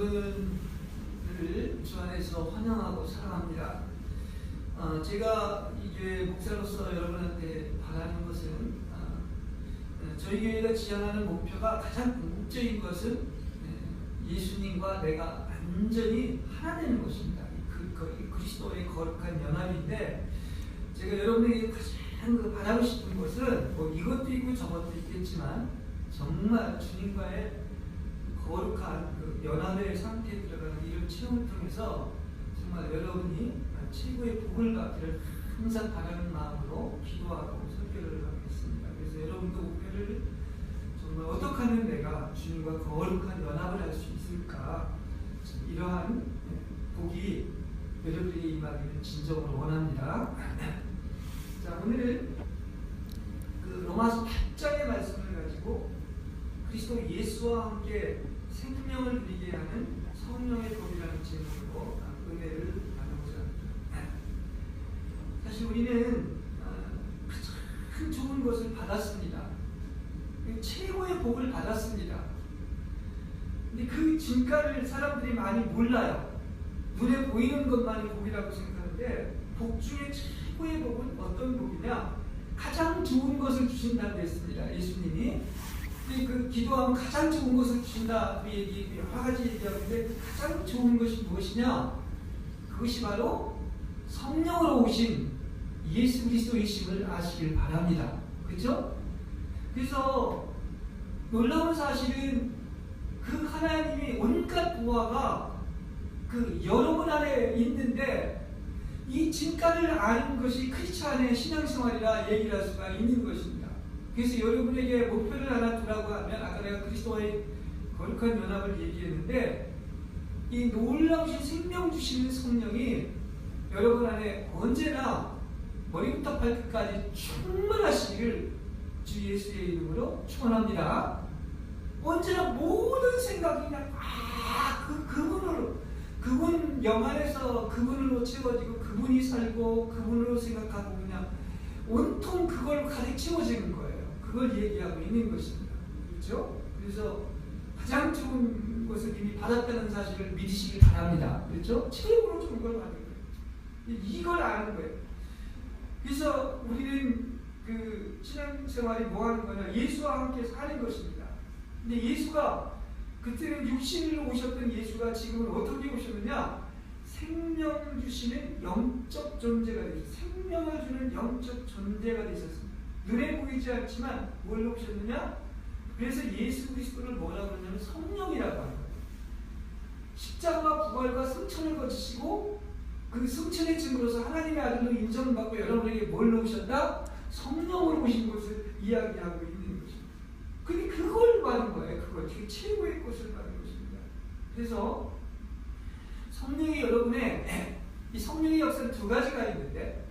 여러분을 주 안에서 환영하고 사랑합니다. 제가 이 교회 목사로서 여러분한테 바라는 것은 저희 교회가 지향하는 목표가 가장 궁극적인 것은 예수님과 내가 완전히 하나 되는 것입니다. 그리스도의 거룩한 연합인데, 제가 여러분에게 가장 바라고 싶은 것은 뭐 이것도 있고 저것도 있겠지만 정말 주님과의 거룩한 그 연합의 상태에 들어가는 이런 체험을 통해서 정말 여러분이 최고의 복을 받기를 항상 바라는 마음으로 기도하고 설교를 하겠습니다. 그래서 여러분도 목표를 정말 어떻게 하면 내가 주님과 거룩한 연합을 할 수 있을까, 이러한 복이 여러분에게 임하기를 진정으로 원합니다. 자, 오늘은 그 로마서 8장의 말씀을 가지고 그리스도 예수와 함께 생명을 누리게 하는 성령의 법이라는 제목으로 은혜를 나누고자 합니다. 사실 우리는 큰 좋은 것을 받았습니다. 최고의 복을 받았습니다. 근데 그 진가를 사람들이 많이 몰라요. 눈에 보이는 것만이 복이라고 생각하는데, 복 중에 최고의 복은 어떤 복이냐? 가장 좋은 것을 주신다고 했습니다. 예수님이. 그 기도하면 가장 좋은 것을 주신다, 여러 가지 얘기하는데 가장 좋은 것이 무엇이냐? 그것이 바로 성령으로 오신 예수 그리스도이심을 아시길 바랍니다. 그렇죠? 그래서 놀라운 사실은 그 하나님이 온갖 보화가 그 여러분 안에 있는데, 이 진가를 아는 것이 크리스찬의 신앙생활이라 얘기를 할 수가 있는 것입니다. 그래서 여러분에게 목표를 하나 두라고 하면, 아까 내가 그리스도와의 거룩한 연합을 얘기했는데, 이 놀라우신 생명 주시는 성령이 여러분 안에 언제나 머리부터 발끝까지 충만하시기를 주 예수의 이름으로 축원합니다. 언제나 모든 생각이 그냥 그분 영 안에서 그분으로 채워지고, 그분이 살고 그분으로 생각하고, 그냥 온통 그걸 가득 채워지는 거예요. 그걸 얘기하고 있는 것입니다. 그렇죠? 그래서 가장 좋은 것을 이미 받았다는 사실을 믿으시길 바랍니다. 그렇죠? 최고로 좋은 걸 받는 거예요. 이걸 아는 거예요. 그래서 우리는 그 신앙생활이 뭐 하는 거냐? 예수와 함께 사는 것입니다. 근데 예수가, 그때는 육신으로 오셨던 예수가 지금은 어떻게 오셨느냐? 생명 주시는 영적 존재가 되셨어요. 생명을 주는 영적 존재가 되셨습니다. 눈에 보이지 않지만 뭘로 오셨느냐? 그래서 예수 그리스도를 뭐라고 그러냐면 성령이라고 하는 거예요. 십자가와 부활과 승천을 거치시고, 그 승천의 증거로서 하나님의 아들로 인정받고 여러분에게 뭘로 오셨다? 성령으로 오신 것을 이야기하고 있는 것입니다. 근데 그걸 받은 거예요. 그걸 최고의 것을 받은 것입니다. 그래서 성령이 여러분의, 이 성령의 역사는 두 가지가 있는데,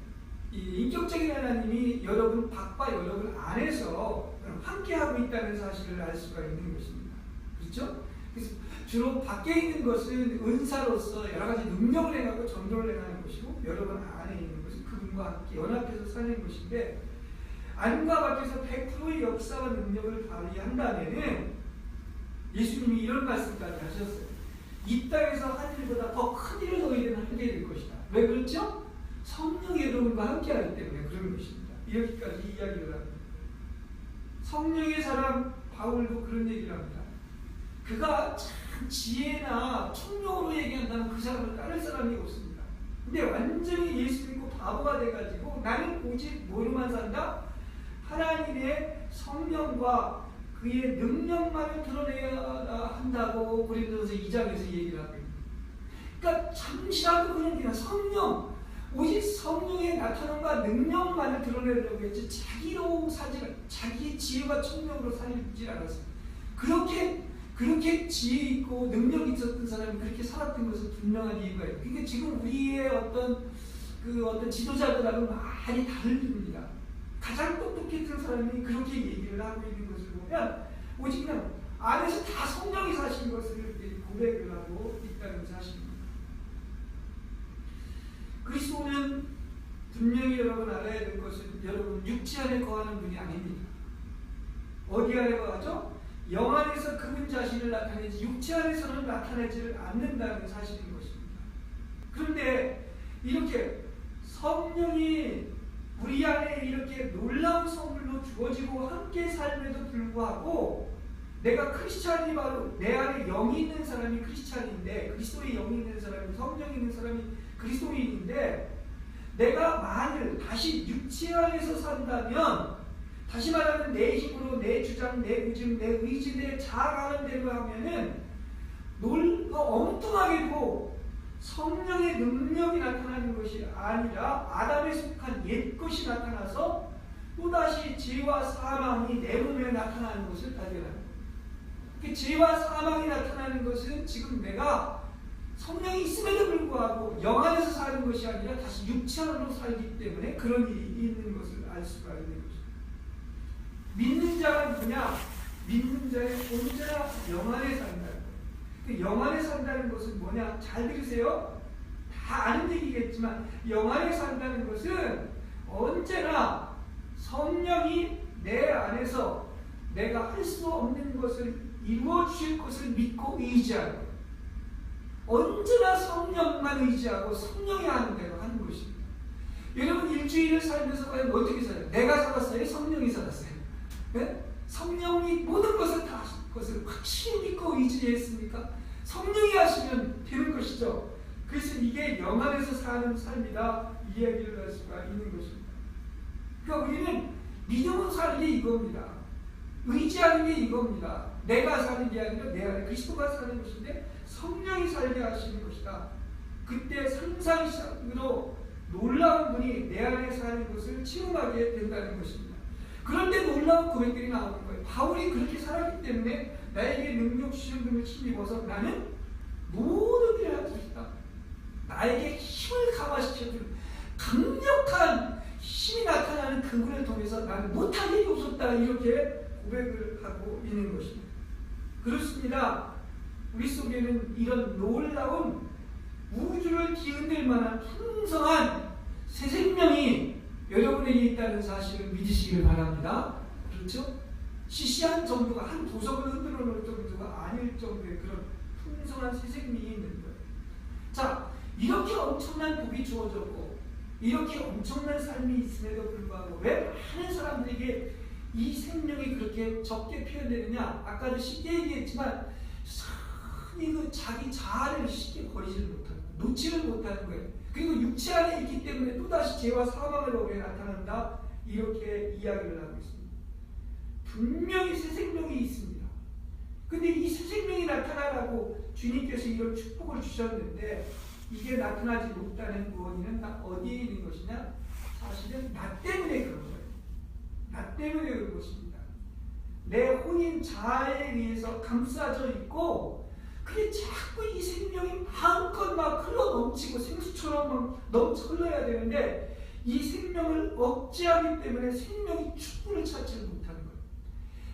이 인격적인 하나님이 여러분 밖과 여러분 안에서 함께하고 있다는 사실을 알 수가 있는 것입니다. 그렇죠? 그래서 주로 밖에 있는 것은 은사로서 여러 가지 능력을 행하고 전도를 행하는 것이고, 여러분 안에 있는 것은 그분과 함께 연합해서 사는 것인데, 안과 밖에서 100%의 역사와 능력을 발휘한다면 예수님이 이런 말씀까지 하셨어요. 이 땅에서 한 일보다 더 큰 일을 너희들은 하게 될 것이다. 왜 그렇죠? 성령이 여러분과 함께하기 때문에 그런 것입니다. 여기까지 이야기를 합니다. 성령의 사람 바울도 그런 얘기를 합니다. 그가 참 지혜나 총명으로 얘기한다면 그 사람을 따를 사람이 없습니다. 근데 완전히 예수 믿고 바보가 돼가지고 나는 오직 뭐로만 산다? 하나님의 성령과 그의 능력만을 드러내야 한다고 고린도전서 2장에서 얘기를 하고 있습니다. 그러니까 잠시라도 그냥 성령, 오직 성령의 나타남과 능력만을 드러내려고 했지 자기로 자기의 지혜와 총명으로 살지 않았습니다. 그렇게 지혜 있고 능력이 있었던 사람이 그렇게 살았던 것은 분명한 이유가 있어요. 그러니까 지금 우리의 어떤 지도자들하고 많이 다릅니다. 가장 똑똑했던 사람이 그렇게 얘기를 하고 있는 것을 보면 오직 그냥 안에서 다 성령이 사신 것을 고백을 하고 있다는 사실입니다. 그리스도는 분명히 여러분 알아야 될 것은, 여러분 육체 안에 거하는 분이 아닙니다. 어디 안에 거하죠? 영 안에서 그분 자신을 나타내지 육체 안에서는 나타내지를 않는다는 사실인 것입니다. 그런데 이렇게 성령이 우리 안에 이렇게 놀라운 선물로 주어지고 함께 삶에도 불구하고 내가 크리스찬이 바로 내 안에 영이 있는 사람이 크리스찬인데 그리스도의 영이 있는 사람이 성령이 있는 사람이 그리스도인인데 내가 만일 다시 육체 안에서 산다면 다시 말하면 내 힘으로 내 주장, 내 의중, 내 의지, 내 자아가는 대로 하면은 엉뚱하게도 성령의 능력이 나타나는 것이 아니라 아담에 속한 옛것이 나타나서 또다시 죄와 사망이 내 몸에 나타나는 것을 발견합니다. 그 죄와 사망이 나타나는 것은 지금 내가 성령이 있음에도 불구하고 영 안에서 사는 것이 아니라 다시 육체 안으로 살기 때문에 그런 일이 있는 것을 알 수가 있는 것입니다. 믿는 자가 누구냐? 믿는 자의 언제나 영 안에 산다는 거예요. 그 영 안에 산다는 것은 뭐냐? 잘 들으세요. 다 아는 얘기겠지만 영 안에 산다는 것은 언제나 성령이 내 안에서 내가 할 수 없는 것을 이루어 주실 것을 믿고 의지하는 거예요. 언제나 성령만 의지하고 성령이 하는 대로 하는 것입니다. 여러분 일주일을 살면서 과연 어떻게 살아요? 내가 살았어요? 성령이 살았어요? 네? 성령이 모든 것을 다 것을 확실히 믿고 의지했습니까? 성령이 하시면 되는 것이죠. 그래서 이게 영 안에서 사는 삶이다 이야기를 할 수가 있는 것입니다. 그러니까 우리는 믿음은 사는 게 이겁니다. 의지하는 게 이겁니다. 내가 사는 게 아니라 내 안에 그리스도가 사는 것인데 성령이 살게 하시는 것이다. 그때 상상으로 놀라운 분이 내 안에 사는 것을 체험하게 된다는 것입니다. 그런데 놀라운 고백들이 나오는 거예요. 바울이 그렇게 살았기 때문에 나에게 능력 주신 분을 힘입어서 나는 모든 일을 할 수 있다. 나에게 힘을 감화시켜주는 강력한 힘이 나타나는 그분을 통해서 나는 못할 일이 없었다. 이렇게 고백을 하고 있는 것입니다. 그렇습니다. 우리 속에는 이런 놀라운 우주를 뒤흔들 만한 풍성한 새 생명이 여러분에게 있다는 사실을 믿으시길 바랍니다. 그렇죠? 시시한 정도가 한 도석을 흔들어 놓을 정도가 아닐 정도의 그런 풍성한 새 생명이 있는 거예요. 자, 이렇게 엄청난 복이 주어졌고 이렇게 엄청난 삶이 있음에도 불구하고 왜 많은 사람들에게 이 생명이 그렇게 적게 표현되느냐? 아까도 쉽게 얘기했지만 그 자기 자아를 쉽게 버리지를 못하는 거예요. 놓지를 못하는 거예요. 그리고 육체 안에 있기 때문에 또다시 죄와 사망을 오게 나타난다. 이렇게 이야기를 하고 있습니다. 분명히 새 생명이 있습니다. 근데 이 새 생명이 나타나라고 주님께서 이런 축복을 주셨는데 이게 나타나지 못하는 원인은 어디에 있는 것이냐? 사실은 나 때문에 그런 거예요. 나 때문에 그런 것입니다. 내 혼인 자아에 의해서 감싸져 있고 그게 자꾸 이 생명이 마음껏 막 흘러 넘치고 생수처럼 막 넘쳐 흘러야 되는데 이 생명을 억제하기 때문에 생명이 축복을 찾지를 못하는 거예요.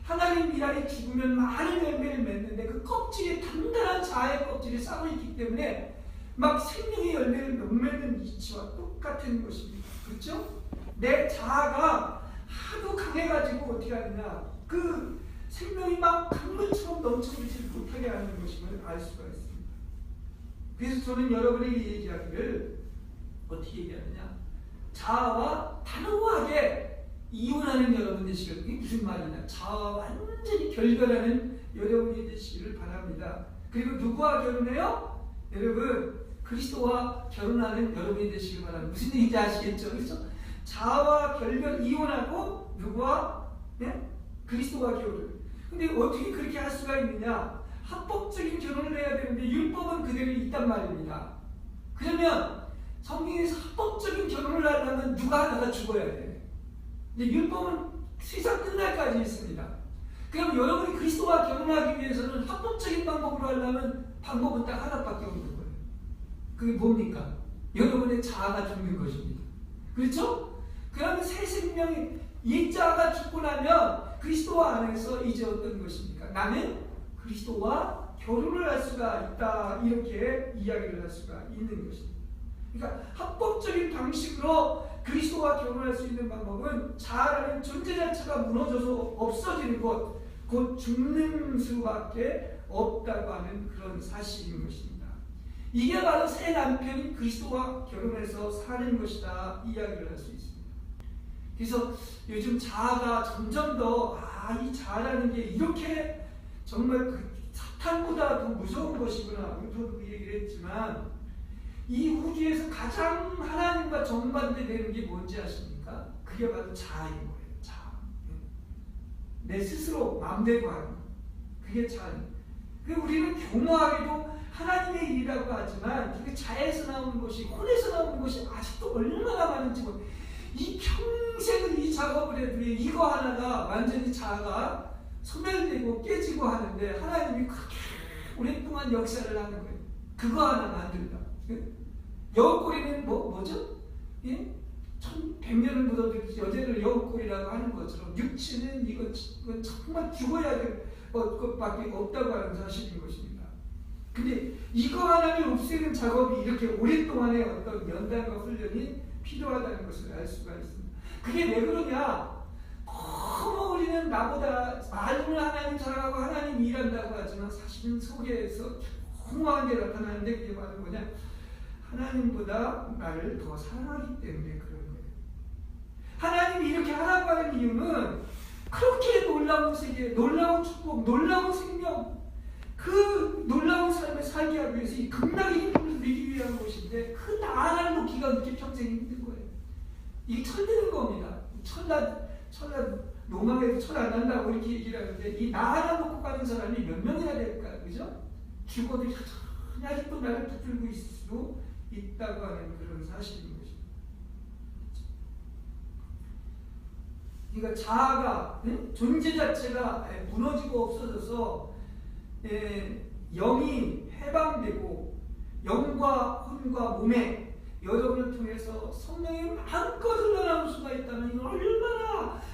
하나님 미랄이 죽으면 많은 열매를 맺는데 그 껍질이 단단한 자아의 껍질이 싸고 있기 때문에 막 생명의 열매를 못 맺는 이치와 똑같은 것입니다. 그렇죠? 내 자아가 하도 강해가지고 어떻게 하느냐 그 생명이 막 강물처럼 넘쳐나지 못하게 하는 것임을 알 수가 있습니다. 그래서 저는 여러분에게 얘기하기를 어떻게 얘기하느냐 자아와 단호하게 이혼하는 여러분 되시길. 이게 무슨 말이냐 자아와 완전히 결별하는 여러분이 되시기를 바랍니다. 그리고 누구와 결혼해요? 여러분 그리스도와 결혼하는 여러분이 되시길 바랍니다. 무슨 얘기인지 아시겠죠? 그렇죠? 자아와 결별 이혼하고 누구와? 네? 그리스도와 결혼. 근데 어떻게 그렇게 할 수가 있느냐? 합법적인 결혼을 해야 되는데 율법은 그대로 있단 말입니다. 그러면 성경에서 합법적인 결혼을 하려면 누가 하나가 죽어야 돼. 근데 율법은 세상 끝날까지 있습니다. 그럼 여러분이 그리스도와 결혼하기 위해서는 합법적인 방법으로 하려면 방법은 딱 하나밖에 없는 거예요. 그게 뭡니까? 여러분의 자아가 죽는 것입니다. 그렇죠? 그러면 새 생명이 이 자아가 죽고 나면 그리스도와 안에서 이제 어떤 것입니까? 나는 그리스도와 결혼을 할 수가 있다. 이렇게 이야기를 할 수가 있는 것입니다. 그러니까 합법적인 방식으로 그리스도와 결혼할 수 있는 방법은 자아라는 존재 자체가 무너져서 없어지는 것, 곧 죽는 수밖에 없다고 하는 그런 사실인 것입니다. 이게 바로 새 남편인 그리스도와 결혼해서 사는 것이다 이야기를 할 수 있습니다. 그래서 요즘 자아가 점점 더 이 자아라는 게 이렇게 정말 그 사탄보다 더 무서운 것이구나. 저도 그 얘기를 했지만 이 우주에서 가장 하나님과 정반대되는 게 뭔지 아십니까? 그게 바로 자아인 거예요. 자아. 내 스스로 마음대로 하는 거. 그게 자아입니다. 우리는 교묘하게도 하나님의 일이라고 하지만 그게 자에서 나오는 것이, 혼에서 나오는 것이 아직도 얼마나 많은지 이 평생을 이 작업을 해도 이거 하나가 완전히 자아가 소멸되고 깨지고 하는데 하나님이 그렇게 오랫동안 역사를 하는 거예요. 그거 하나 만든다. 여우꼬리는 뭐죠? 예? 1100년을 묻어도 여자를 여우꼬리라고 하는 것처럼 육체는 이건 정말 죽어야 될 것밖에 없다고 하는 사실인 것입니다. 근데 이거 하나를 없애는 작업이 이렇게 오랫동안의 어떤 연단과 훈련이 필요하다는 것을 알 수가 있습니다. 그게 왜 그러냐? 너무 우리는 나보다 말로는 하나님 사랑하고 하나님 일한다고 하지만 사실은 속에서 허무한 게 나타나는데 그게 바로 뭐냐? 하나님보다 나를 더 사랑하기 때문에 그런 거예요. 하나님이 이렇게 하라고 하는 이유는 그렇게 놀라운 세계, 놀라운 축복, 놀라운 생명, 그 놀라운 삶을 살게 하기 위해서 이 극락의 힘을 누리기 위한 것인데 그 나라를 놓기가 그렇게 평생 힘든 거예요. 이게 철드는 겁니다. 철날 노망에도 철 안 난다고 이렇게 얘기를 하는데 이 나라 놓고 가는 사람이 몇 명이나 될까? 그죠? 죽어도 여전히 아직도 나를 붙들고 있을 수도 있다고 하는 그런 사실인 것입니다. 그러니까 자아가 존재 자체가 무너지고 없어져서 영이 해방되고 영과 혼과 몸에 여러분을 통해서 성령이 마음껏 흘러나올 수가 있다면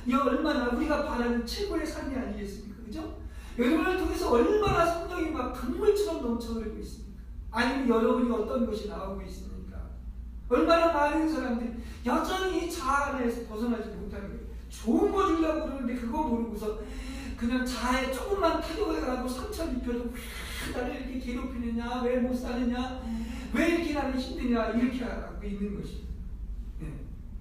이거 얼마나 우리가 바라는 최고의 삶이 아니겠습니까? 그죠? 여러분을 통해서 얼마나 성령이 막 강물처럼 넘쳐흐르고 있습니까? 아니면 여러분이 어떤 것이 나오고 있습니까? 얼마나 많은 사람들이 여전히 자아 안에서 벗어나지 못하는 거예요. 좋은 거 주려고 그러는데 그거 모르고서 그냥 자아에 조금만 타격을 가고 상처를 입혀도 왜 나를 이렇게 괴롭히느냐, 왜 못 사느냐, 왜 이렇게 나는 힘드냐 이렇게 하고 있는 것입니다.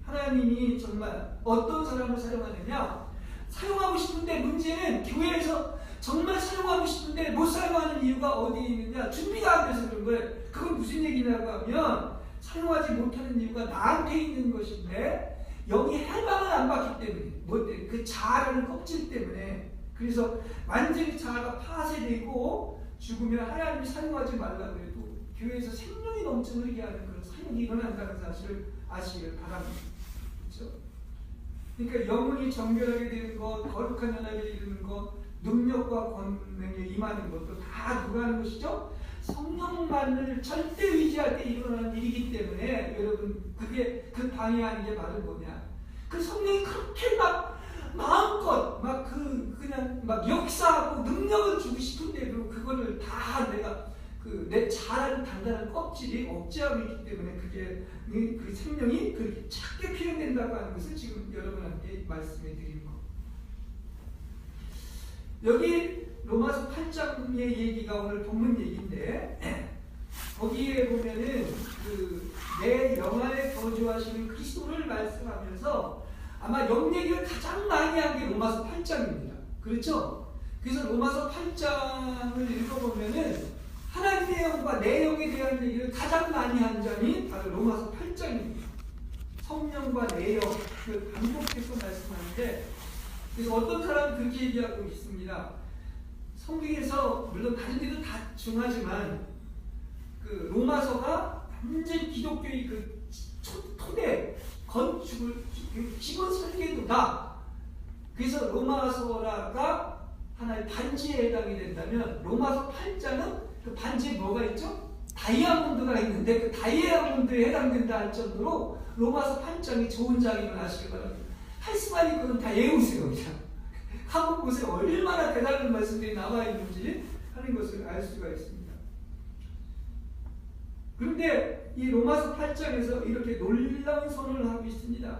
하나님이 정말 어떤 사람을 사용하느냐, 사용하고 싶은데 문제는 교회에서 정말 사용하고 싶은데 못 사용하는 이유가 어디에 있느냐, 준비가 안 돼서 그런 거예요. 그건 무슨 얘기냐고 하면 사용하지 못하는 이유가 나한테 있는 것인데 영이 해방을 안 받기 때문에, 그 자아라는 껍질 때문에. 그래서 완전히 자아가 파쇄되고 죽으면 하나님이 사용하지 말라고 해도 교회에서 생명이 넘쳐흐르게 하는 그런 사역이 일어난다는 사실을 아시길 바랍니다. 그렇죠? 그러니까 영혼이 정결하게 되는 것, 거룩한 연합에 이르는 것, 능력과 권능에 임하는 것도 다 누가 하는 것이죠? 성령만을 절대 의지할 때 일어나는 일이기 때문에 여러분 그게 그 방해하는 게 바로 뭐냐? 그 성령이 그렇게 막 마음껏 그냥 역사하고 능력을 주고 싶은데도 그거를 다 내가 내 자아는 단단한 껍질이 억제하고 있기 때문에 그게 그 생명이 그렇게 작게 표현된다고 하는 것을 지금 여러분한테 말씀해 드리는 겁니다. 여기 로마서 8장의 얘기가 오늘 본문 얘기인데 거기에 보면은 내 영안에 거주하시는 그리스도를 말씀하면서 아마 영 얘기를 가장 많이 한 게 로마서 8장입니다. 그렇죠? 그래서 로마서 8장을 읽어보면은 하나님의 영과 내 영에 대한 얘기를 가장 많이 한 장이 바로 로마서 8장입니다. 성령과 내 영을 반복해서 말씀하는데, 그래서 어떤 사람은 그렇게 얘기하고 있습니다. 성경에서 물론 다른 데도 다 중하지만 그 로마서가 완전 기독교의 그 토대 건축을 기본 설계도다. 그래서 로마서가 하나의 반지에 해당이 된다면 로마서 8장은 그 반지에 뭐가 있죠? 다이아몬드가 있는데 그 다이아몬드에 해당된다 할 정도로 로마서 8장이 좋은 장임을 아시기 바랍니다. 할 수만 있거든 다 외우세요. 그냥 한번 보세요. 얼마나 대단한 말씀들이 나와 있는지 하는 것을 알 수가 있습니다. 그런데 이 로마서 8장에서 이렇게 놀라운 선언을 하고 있습니다.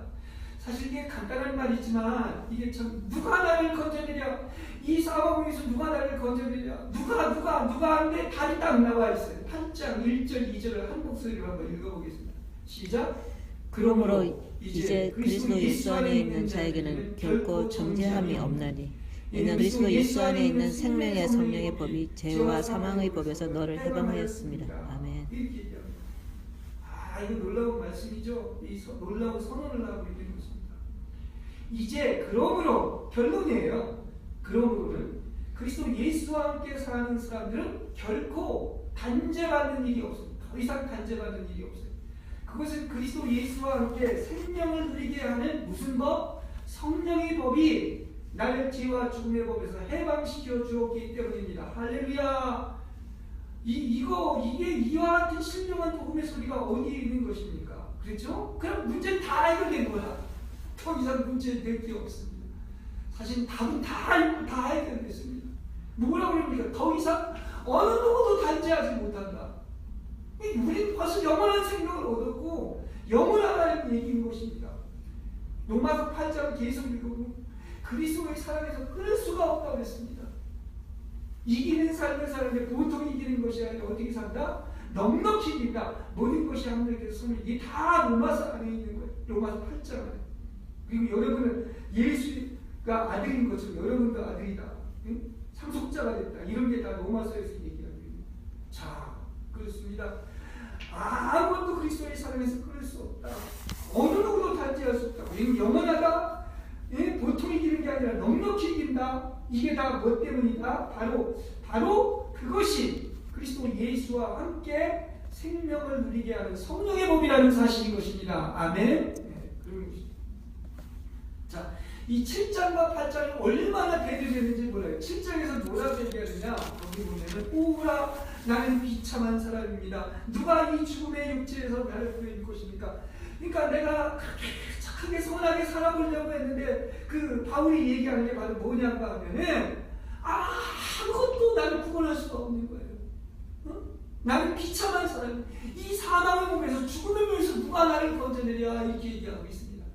사실 이게 간단한 말이지만 이게 참 누가 나를 건져내랴 이 사방에서 누가 나를 건져내랴 누가 한데 답이 딱 나와 있어요. 8장 1절 2절을 한 목소리로 한번 읽어보겠습니다. 시작. 그러므로 이제 그리스도 예수 안에 있는 자에게는 결코 정죄함이 없나니 이는 그리스도 예수 안에 있는 생명의 성령의 법이 죄와 사망의 법에서 너를 해방하였습니다. 아멘. 이거 놀라운 말씀이죠. 이 놀라운 선언을 하고 있는 것입니다. 이제 그러므로 결론이에요. 그러므로는 그리스도 예수와 함께 사는 사람들은 결코 단죄받는 일이 없습니다. 더 이상 단죄받는 일이 없어요. 그것은 그리스도 예수와 함께 생명을 누리게 하는 무슨 법? 성령의 법이 나를 죄와 죽음의 법에서 해방시켜 주었기 때문입니다. 할렐루야. 이게 이와 같은 신령한 복음의 소리가 어디에 있는 것입니까? 그렇죠? 그럼 문제는 다 해결된 거야. 더 이상 문제 될 게 없습니다. 사실 답은 다 해결됐습니다. 뭐라고 그럽니까? 더 이상 어느 누구도 단죄하지 못한다. 우리는 벌써 영원한 생명을 얻었고 영원하다는 얘기인 것입니다. 로마서 8장을 계속 읽어보면 그리스도의 사랑에서 끊을 수가 없다고 했습니다. 이기는 삶을 사는데 보통 이기는 것이 아니라 어떻게 산다? 넉넉히 이긴다. 모든 것이 하나님께서 선물. 이게 다 로마서 안에 있는 거예요. 로마서 8장 안에. 그리고 여러분은 예수가 아들인 것처럼 여러분도 아들이다. 응? 상속자가 됐다. 이런 게 다 로마서에서 얘기하고 있는 거예요. 자, 그렇습니다. 아무것도 그리스도의 사랑에서 끊을 수 없다. 어느 누구도 단죄할 수 없다. 이건 영원하다. 예? 보통 이기는 게 아니라 넉넉히 이긴다. 이게 다 뭐 때문이다? 바로 그것이 그리스도 예수와 함께 생명을 누리게 하는 성령의 법이라는 사실인 것입니다. 아멘. 네, 그런 것입니다. 자, 이 7장과 8장이 얼마나 대립했는지 몰라요. 7장에서 뭐라고 얘기하느냐? 거기 보면은 오라 나는 비참한 사람입니다. 누가 이 죽음의 육체에서 나를 구해줄 것입니까? 그러니까 내가 착하게 선하게 살아보려고 했는데 그 바울이 얘기하는 게 바로 뭐냐고 하면은 아무것도 나를 구원할 수가 없는 거예요. 어? 나는 비참한 사람. 이 사망의 몸에서 죽음의 몸에서 누가 나를 건져내랴 이렇게 얘기하고 있습니다.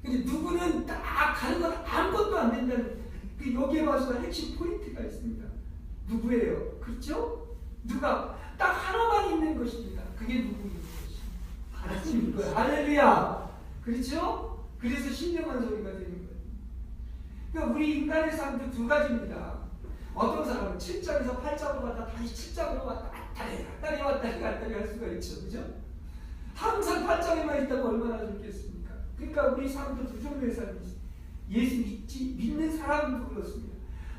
근데 누구는 딱 가는 것 아무것도 안 된다는 그 여기에 와서 핵심 포인트가 있습니다. 누구예요? 그렇죠? 누가 딱 하나만 있는 것입니다. 그게 누구인 것입니다. 하나님인 거예요. 할렐루야. 그렇죠? 그래서 신령한 소리가 되는 거예요. 그러니까 우리 인간의 삶도 두 가지입니다. 어떤 사람은 7장에서 8장으로 갔다 다시 7장으로 왔다 갔다리 할 수가 있죠. 그죠? 항상 8장에만 있다면 얼마나 좋겠습니까? 그러니까 우리 삶도 두 종류의 삶이 있어요. 예수 믿는 사람도 그렇습니다.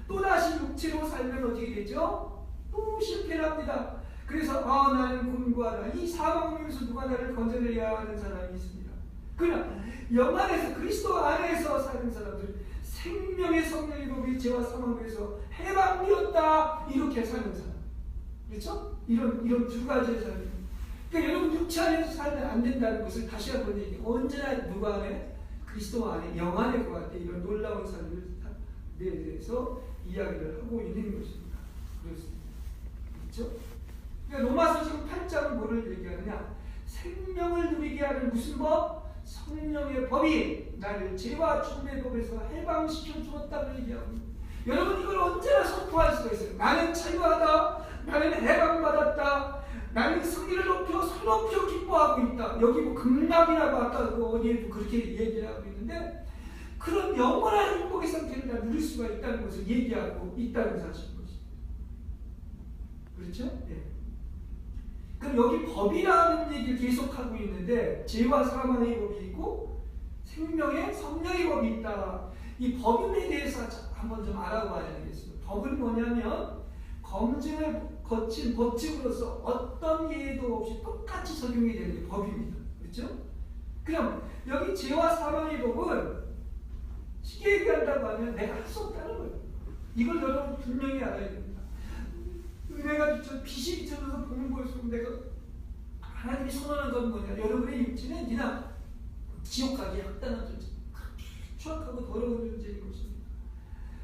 또다시 육체로 살면 어떻게 되죠? 또 실패를 합니다. 그래서 나는 곤고하다. 이 사망에서 누가 나를 건져내려 하는 사람이 있습니다. 그러나 영안에서 그리스도 안에서 사는 사람들 생명의 성령의 법이 죄와 사망에서 해방되었다 이렇게 사는 사람. 그렇죠? 이런 두 가지의 삶입니다. 그러니까 여러분 육체 안에서 살면 안 된다는 것을 다시 한번 얘기해요. 언제나 누가 안에? 그리스도 안에 영안에 거할 때 이런 놀라운 삶을 대해서 이야기를 하고 있는 것입니다. 그렇습니다. 그렇죠? 그러니까 로마서 지금 8장은 뭐를 얘기하느냐? 생명을 누리게 하는 무슨 법? 성령의 법이 나를 죄와 죽음의 법에서 해방시켜 주었다고 얘기하고 여러분 이걸 언제나 선포할 수가 있어요. 나는 자유하다. 나는 해방받았다. 나는 승리를 높여 선높여 기뻐하고 있다. 여기 뭐 극락이라고 아까 어디에도 그렇게 얘기를 하고 있는데 그런 영원한 행복의 상태를 다 누릴 수가 있다는 것을 얘기하고 있다는 사실인 것입니다. 그렇죠? 네. 그럼 여기 법이라는 얘기를 계속하고 있는데 죄와 사망의 법이 있고 생명의 성령의 법이 있다. 이 법에 대해서 한번 좀 알아봐야 되겠습니다. 법은 뭐냐면 검증을 거친 법칙으로서 어떤 예도 없이 똑같이 적용이 되는 게 법입니다. 그렇죠? 그럼 여기 죄와 사망의 법은 쉽게 얘기한다고 하면 내가 할 수 없다는 거예요. 이걸 여러분 분명히 알아야 됩니다. 은혜가 빛이 비춰져서 보는 것으로 내가 하나님이 선언한 건 뭐냐? 여러분의 육체는 그냥 지옥 가기 약단한 존재, 추악하고 더러운 존재인 것입니다.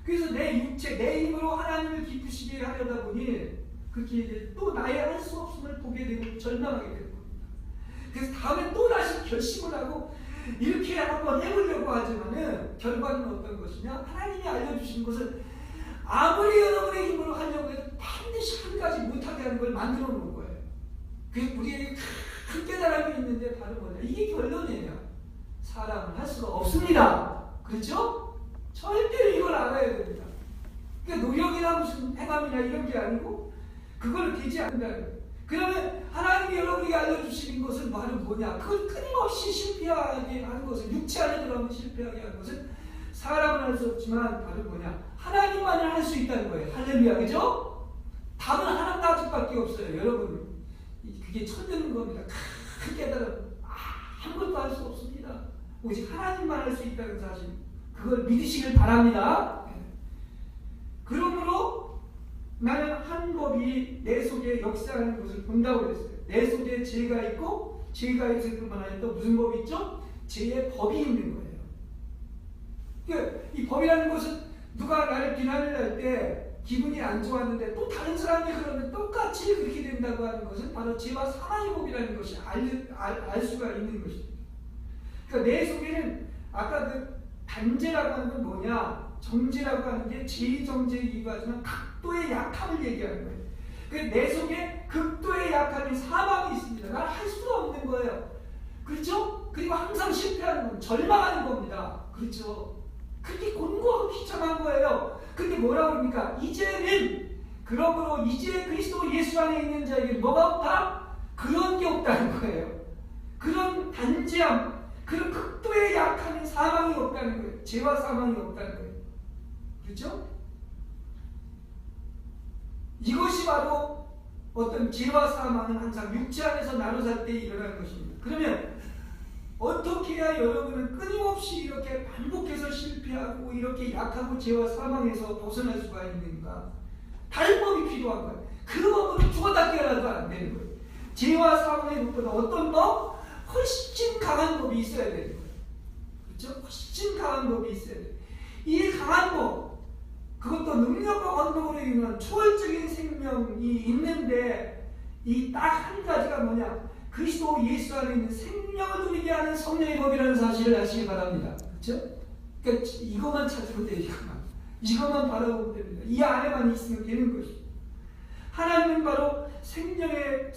그래서 내 육체, 내 힘으로 하나님을 기쁘시게 하려다 보니 그렇게 이제 또 나의 할 수 없음을 보게 되고 절망하게 되는 겁니다. 그래서 다음에 또 다시 결심을 하고 이렇게 한번 해보려고 하지만은 결과는 어떤 것이냐? 하나님이 알려주신 것은 아무리 여러분의 힘으로 하려고 해도 반드시 한 가지 못하게 하는 걸 만들어 놓은 거예요. 그래서 우리에게 큰 깨달음이 있는데 바로 뭐냐? 이게 결론이에요. 사람은 할 수가 없습니다. 그렇죠? 절대로 이걸 알아야 됩니다. 그러니까 노력이나 무슨 행함이나 이런 게 아니고 그걸 되지 않는다는 거예요. 그러면 하나님이 여러분에게 알려주시는 것은 바로 뭐냐? 그걸 끊임없이 실패하게 하는 것은, 육체 안에 들어가면 실패하게 하는 것은 사람은 할 수 없지만 바로 뭐냐? 하나님만을 할 수 있다는 거예요. 할렐루야, 그죠? 답은 한 가지밖에 없어요. 여러분, 그게 천드는 겁니다. 큰 깨달음. 아무것도 할 수 없습니다. 오직 하나님만 할 수 있다는 사실, 그걸 믿으시길 바랍니다. 그러므로 나는 한 법이 내 속에 역사하는 것을 본다고 그랬어요. 내 속에 죄가 있고, 죄가 있을 뿐만 아니라 또 무슨 법이 있죠? 죄의 법이 있는 거예요. 그러니까 이 법이라는 것은 누가 나를 비난을 할 때 기분이 안 좋았는데 또 다른 사람이 그러면 똑같이 그렇게 된다고 하는 것은 바로 죄와 사망의 법이라는 것이 알 수가 있는 것입니다. 그러니까 내 속에는 아까 그 단죄라고 하는 건 뭐냐? 정죄라고 하는 게 제2정죄이기도 하지만 극도의 약함을 얘기하는 거예요. 내 속에 극도의 약함인 사망이 있습니다. 난 할 수가 없는 거예요. 그렇죠? 그리고 항상 실패하는 건 절망하는 겁니다. 그렇죠? 그렇게 곤고하고 비참한 거예요. 근데 뭐라고 합니까? 이제는, 그러므로 이제 그리스도 예수 안에 있는 자에게 뭐가 없다? 그런 게 없다는 거예요. 그런 단죄함, 그런 극도의 약함인 사망이 없다는 거예요. 죄와 사망이 없다는 거예요. 그렇죠? 이것이 바로 어떤 죄와 사망은 항상 육체 안에서 나눠 살 때 일어나는 것입니다. 그러면 어떻게 해야 여러분은 끊임없이 이렇게 반복해서 실패하고 이렇게 약하고 죄와 사망에서 벗어날 수가 있는가? 다른 법이 필요한 거예요. 그 법으로 죽었다 깨어나도 안 되는 거예요. 죄와 사망의 법보다 어떤 법? 훨씬 강한 법이 있어야 되는 거예요. 그렇죠? 훨씬 강한 법이 있어야 돼요. 이 강한 법, 그것도 능력과 언덕으로 인한 초월적인 생명이 있는데 이 딱 한 가지가 뭐냐? 그리스도 예수 안에 있는 생명을 누리게 하는 성령의 법이라는 사실을 아시기 바랍니다. 그렇죠? 그러니까 이것만 찾으면 돼요. 이것만 바라보면 됩니다. 이 안에만 있으면 되는 것이죠. 하나님은 바로 성령의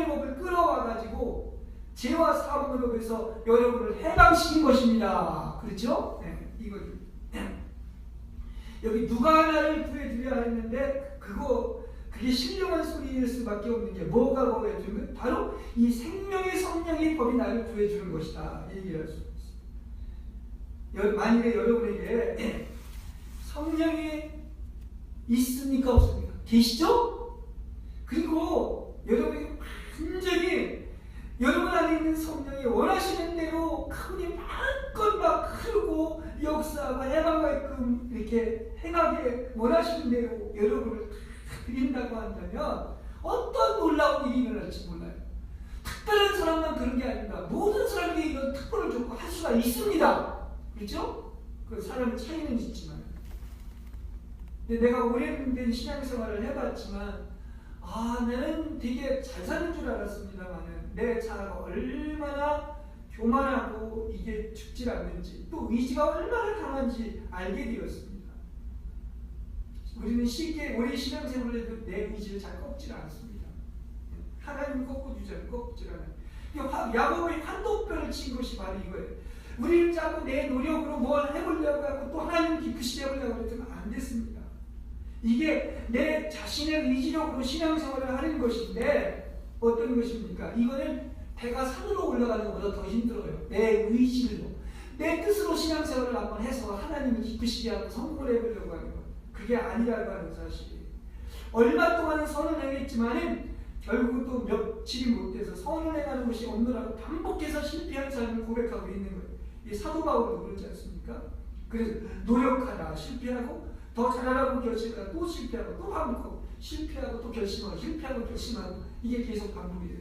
법을 끌어와가지고 죄와 사망의 법에서 여러분을 해방시킨 것입니다. 그렇죠? 네, 이거죠. 여기 누가 나를 구해주려 했는데 그게 신령한 소리일 수밖에 없는 게 뭐가 구해주는? 바로 이 생명의 성령의 법이 나를 구해주는 것이다. 얘기를 할 수 있습니다. 만일에 여러분에게 성령이 있습니까? 없습니까? 계시죠? 그리고 여러분이 완전히 여러분 안에 있는 성령이 원하시는 대로 그분이 마음껏 막 흐르고 역사하고 해방하게끔 이렇게 행하게 원하시는 대로 여러분을 드린다고 한다면 어떤 놀라운 일이 일어날지 몰라요. 특별한 사람만 그런 게 아닙니다. 모든 사람에게 이런 특권을 줬고 할 수가 있습니다. 그렇죠? 그 사람의 차이는 있지만. 근데 내가 오랜 신앙생활을 해봤지만 나는 되게 잘 사는 줄 알았습니다만은 내 자아가 얼마나 교만하고 이게 죽질 않는지 또 의지가 얼마나 강한지 알게 되었습니다. 우리는 쉽게 오래 신앙생활을 해도 내 의지를 잘 꺾질 않습니다. 하나님 꺾어주지 않고 꺾질 않아요. 야곱의 환도뼈를 친 것이 바로 이거예요. 우리는 자꾸 내 노력으로 뭘 해보려고 하고 또 하나님 기쁘시게 해보려고 해도 안 됐습니다. 이게 내 자신의 의지력으로 신앙생활을 하는 것인데 어떤 것입니까? 이거는 배가 산으로 올라가는 것보다 더 힘들어요. 내 의지로, 내 뜻으로 신앙생활을 한번 해서 하나님을 기쁘시게 하고 성공을 해보려고 하는 것. 그게 아니라고 하는 사실이에요. 얼마 동안은 선을 행했지만은 결국 또 며칠이 못 돼서 선을 행하는 것이 없느라고 반복해서 실패한 삶을 고백하고 있는 거예요. 이 사도 바울도 그렇지 않습니까? 그래서 노력하다 실패하고 더 잘하라고 결심하다 또 실패하고 또 반복하고 실패하고 또 결심하고 실패하고 결심하고 이게 계속 반복이 돼요.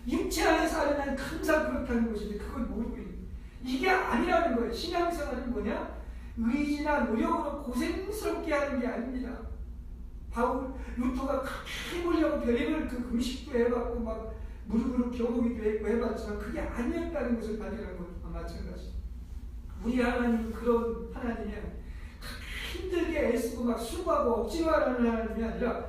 육체 안에서 하는 한 항상 그렇게 하는 것인데 그걸 모르고 있는 거예요. 이게 아니라는 거예요. 신앙생활은 뭐냐? 의지나 노력으로 고생스럽게 하는 게 아닙니다. 루터가 그렇게 해보려고 별의별 그 금식도 해봤고 막 무릎으로 겨우기도 했고 해봤지만 그게 아니었다는 것을 발견한 것과 마찬가지입니다. 우리 하나님 그런 하나님이야. 힘들게 애쓰고 막 수고하고 억지로 하는 하나님이 아니라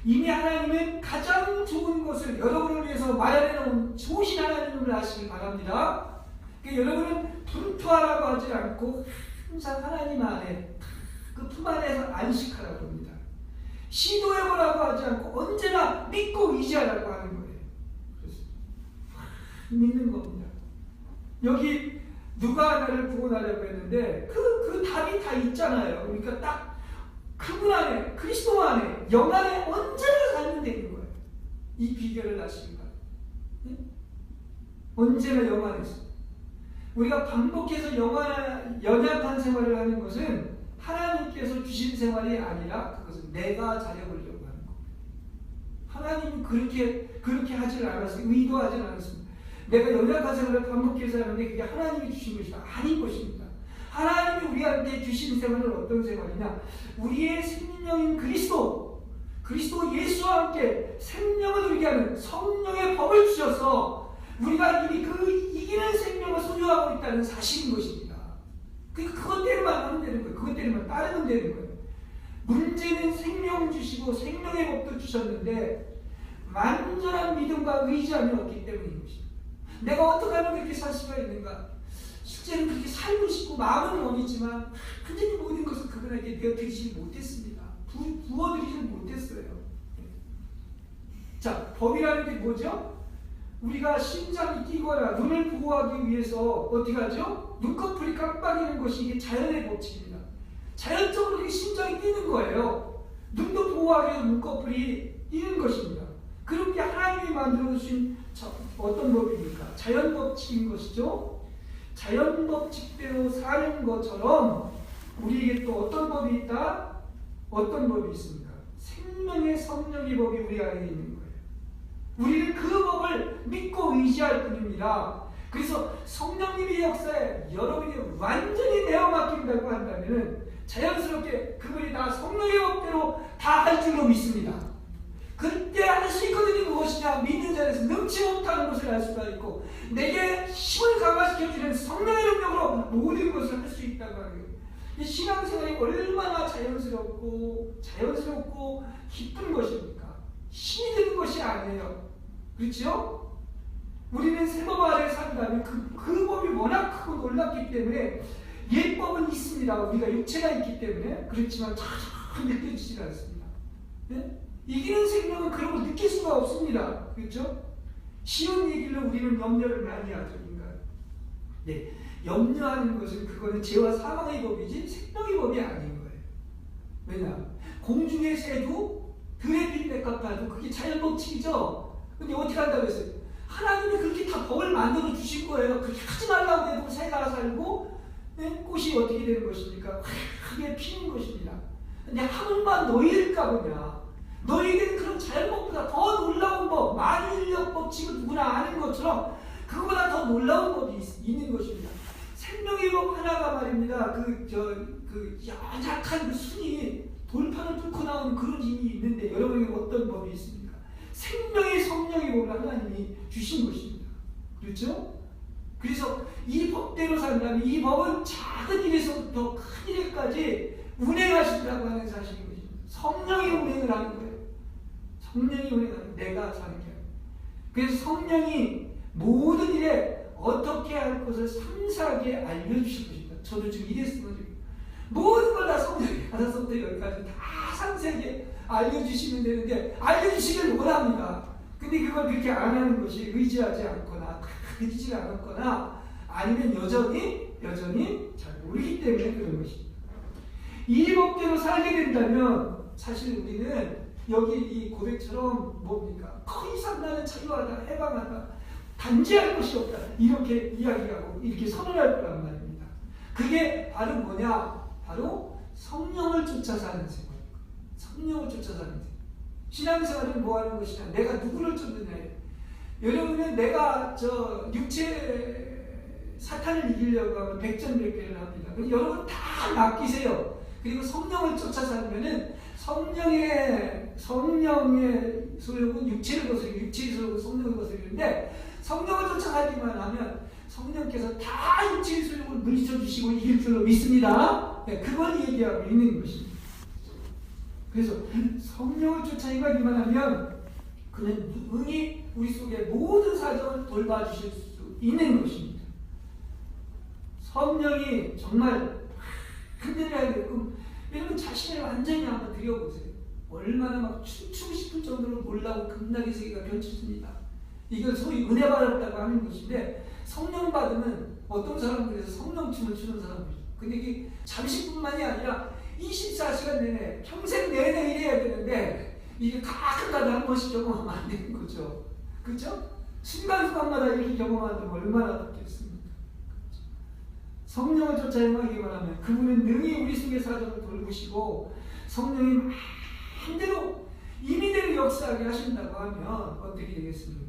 이미 하나님은 가장 좋은 것을 여러분을 위해서 마련해 놓은 좋으신 하나님을 아시길 바랍니다. 그러니까 여러분은 분투하라고 하지 않고 항상 하나님 안에 그 품 안에서 안식하라고 합니다. 시도해보라고 하지 않고 언제나 믿고 의지하라고 하는 거예요. 그래서 믿는 겁니다. 여기 누가 나를 구원하려고 했는데 그 답이 다 있잖아요. 그러니까 딱 그분 안에, 그리스도 안에, 영 안에 언제나 살면 되는 거예요. 이 비결을 아십니까? 네? 언제나 영 안에서. 우리가 반복해서 연약한 생활을 하는 것은 하나님께서 주신 생활이 아니라 그것은 내가 잘해보려고 하는 겁니다. 하나님은 그렇게 하질 않았어요. 의도하질 않았습니다. 내가 연약한 생활을 반복해서 하는데 그게 하나님이 주신 것이 아닌 것입니다. 하나님이 우리한테 주신 생활은 어떤 생활이냐? 우리의 생명인 그리스도 예수와 함께 생명을 누리게 하는 성령의 법을 주셔서 우리가 이미 그 이기는 생명을 소유하고 있다는 사실인 것입니다. 그러니까 그것대로만 하면 되는 거예요. 그것대로만 따르면 되는 거예요. 문제는 생명 주시고 생명의 법도 주셨는데 완전한 믿음과 의지함이 없기 때문인 것입니다. 내가 어떻게 하면 그렇게 살 수가 있는가? 실제는 그렇게 살고 싶고 마음은 원이지만 완전히 모든 것을 그분에게 내어드리지 못했습니다. 부어드리지 못했어요. 자, 법이라는 게 뭐죠? 우리가 심장이 뛰거나 눈을 보호하기 위해서 어떻게 하죠? 눈꺼풀이 깜빡이는 것이 이게 자연의 법칙입니다. 자연적으로 이게 심장이 뛰는 거예요. 눈도 보호하기 위해서 눈꺼풀이 뛰는 것입니다. 그렇게 하나님이 만들어주신 어떤 법입니까? 자연 법칙인 것이죠. 자연 법칙대로 사는 것처럼 우리에게 또 어떤 법이 있다? 어떤 법이 있습니까? 생명의 성령의 법이 우리 안에 있는 거예요. 우리는 그 법을 믿고 의지할 뿐입니다. 그래서 성령님의 역사에 여러분이 완전히 내어 맡긴다고 한다면 자연스럽게 그분이 다 성령의 법대로 다 할 줄로 믿습니다. 그때 할 수 있거든요. 무엇이냐? 믿는 자에서 능치 못하는 것을 알 수가 있고 내게 힘을 강화시켜주는 성령의 능력으로 모든 것을 할 수 있다고 하는 거예요. 이 신앙생활이 얼마나 자연스럽고 기쁜 것입니까? 힘이 드는 것이 아니에요. 그렇죠? 우리는 세법 아래 산다면 그 법이 워낙 크고 놀랍기 때문에 옛법은 있습니다. 우리가 육체가 있기 때문에. 그렇지만 잘 느껴지지 않습니다. 네? 이기는 생명은 그런 걸 느낄 수가 없습니다. 그렇죠? 쉬운 얘기로 우리는 염려를 많이 하죠. 인간. 네. 염려하는 것은 그거는 죄와 사망의 법이지 생명의 법이 아닌 거예요. 왜냐? 공중의 새도 들의 빛에 갚아도 그게 자연 법칙이죠. 근데 어떻게 한다고 했어요? 하나님이 그렇게 다 법을 만들어 주실 거예요. 그렇게 하지 말라고 해도 새가 살고 꽃이 어떻게 되는 것입니까? 크게 피는 것입니다. 근데 하물만 너희일까 보냐. 너희들은 그런 자연법보다 더 놀라운 법, 만유인력 법칙을 누구나 아는 것처럼 그거보다 더 놀라운 법이 있는 것입니다. 생명의 법 하나가 말입니다. 그 연약한 그 순이 돌판을 뚫고 나오는 그런 힘이 있는데 여러분에게 어떤 법이 있습니까? 생명의 성령의 법을 하나님이 주신 것입니다. 그렇죠? 그래서 이 법대로 산다면 이 법은 작은 일에서부터 큰 일까지 운행하신다고 하는 사실인 것입니다. 성령이 운행을 하는 거예요. 성령이 운행하는 내가 사는 게 아니에요. 그래서 성령이 모든 일에 어떻게 할 것을 상세하게 알려주실 것입니다. 저도 지금 이랬으면 모든 걸 다 성령이 하나서부터 여기까지 다 상세하게 알려주시면 되는데 알려주시길 원합니다. 근데 그걸 그렇게 안 하는 것이 의지하지 않거나 믿지 않았거나 아니면 여전히 잘 모르기 때문에 그런 것입니다. 이 법대로 살게 된다면 사실 우리는 여기 이 고백처럼 뭡니까? 더 이상 나는 자유하다, 해방하다, 단죄할 것이 없다 이렇게 이야기하고 이렇게 선언할 거란 말입니다. 그게 바로 뭐냐? 바로 성령을 쫓아 사는 생활. 성령을 쫓아 사는 생활. 신앙생활은 뭐 하는 것이냐? 내가 누구를 쫓느냐? 여러분은 내가 육체 사탄을 이기려고 하면 백전백계를 합니다. 여러분 다 맡기세요. 그리고 성령을 쫓아 살면은 성령의 소욕은 육체를 거스리고 육체의 소욕은 성령을 거스리는데 성령을 쫓아가기만 하면 성령께서 다 육체의 소욕을 물리쳐 주시고 이길 줄로 믿습니다. 네, 그걸 얘기하고 있는 것입니다. 그래서 성령을 쫓아가기만 하면 그는 능히 우리 속의 모든 사정을 돌봐주실 수 있는 것입니다. 성령이 정말 흔들려야 되고, 여러분 자신을 완전히 한번 들여보세요. 얼마나 막 춤추고 싶을 정도로 놀라고 금나게 세계가 펼쳐집니다. 이걸 소위 은혜 받았다고 하는 것인데, 성령 받으면 어떤 사람들에서 성령 춤을 추는 사람들이죠. 근데 이게 잠시뿐만이 아니라 24시간 내내 평생 내내 이래야 되는데, 이게 가끔가다 한 번씩 경험하면 안 되는 거죠. 그렇죠? 순간순간마다 이렇게 경험하면 얼마나 좋겠습니까? 성령을 쫓아 행하기만 하면 그분은 능히 우리 속의 사정을 돌보시고, 성령이 마음대로 임의대로 역사하게 하신다고 하면 어떻게 되겠습니까?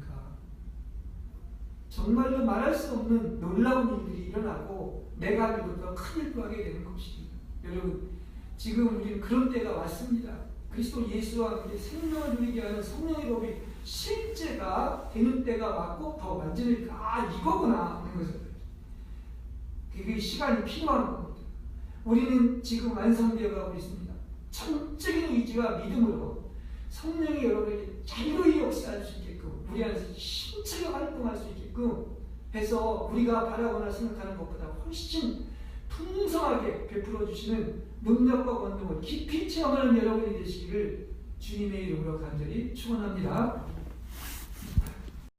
정말로 말할 수 없는 놀라운 일들이 일어나고 내가 비로소 큰 일도 하게 되는 것입니다. 여러분, 지금 우리는 그런 때가 왔습니다. 그리스도 예수와 함께 생명을 누리게 하는 성령의 법이 실제가 되는 때가 왔고, 더 완전히 이거구나 하는 것을, 그게 시간이 필요한 겁니다. 우리는 지금 완성되어 가고 있습니다. 전적인 의지와 믿음으로 성령이 여러분에게 자유로이 역사할 수 있게끔, 우리 안에서 힘차게 활동할 수 있게끔 해서 우리가 바라거나 생각하는 것보다 훨씬 풍성하게 베풀어 주시는 능력과 권능을 깊이 체험하는 여러분이 되시기를 주님의 이름으로 간절히 축원합니다.